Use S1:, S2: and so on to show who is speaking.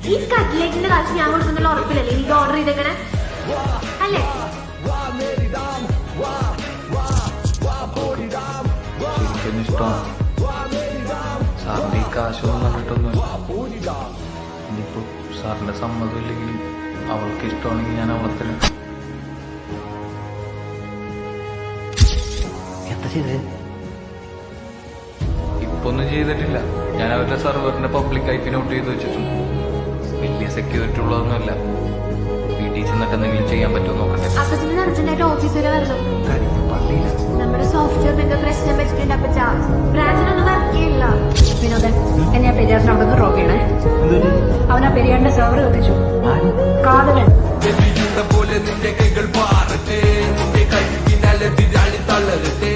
S1: ഈ കട്ട്ലേറ്റിന്റെ കാശ് ഞാൻ കൊടുക്കുന്നുള്ള ഉറപ്പില്ലല്ലേ എനിക്ക് ഓർഡർ ചെയ്തേക്കണേ അല്ലേ?
S2: ശരിക്കും ഇഷ്ടമാണ് സാറിന്റെ ഈ കാശൊന്നും കണ്ടിട്ടൊന്നുമില്ല. ഇനിയിപ്പോ സാറിന്റെ സമ്മതം ഇല്ലെങ്കിൽ അവൾക്ക് ഇഷ്ടമാണെങ്കിൽ ഞാൻ അവളെ തരാം.
S3: എന്താ ചെയ്തേ?
S2: ഇപ്പൊ ഒന്നും ചെയ്തിട്ടില്ല. ഞാൻ അവരുടെ സെർവറിന്റെ പബ്ലിക് ഐപി നോട്ട് ചെയ്ത് വെച്ചിട്ടുണ്ട്. വലിയ സെക്യൂരിറ്റി ഉള്ളതൊന്നുമല്ല. വീട്ടിൽ ചെന്നിട്ട് എന്തെങ്കിലും ചെയ്യാൻ പറ്റുമോ നോക്കട്ടെ.
S1: അപ്പച്ചന് അർജന്റായിട്ട് ഓഫീസ് വരെ വരണം. നമ്മുടെ സോഫ്റ്റ്വെയറിന്റെ പ്രശ്നം വെച്ചിട്ടുണ്ട് അപ്പച്ച. ബ്രാഞ്ചിനൊന്നും വർക്ക് ചെയ്യില്ല.
S4: വിനോദൻ എന്നെ ആ പെരിയാറിന് അവിടെ നിന്ന് ഡ്രോപ്പ് ചെയ്യണേ. അവൻ ആ പെരിയാറിന്റെ സെർവർ കത്തിച്ചു. കാതലൻ
S5: പോലെ നിന്റെ കൈകൾ പാറട്ടെ, നിന്റെ കൈ പിന്നാലെ തിരാളി തളരട്ടെ.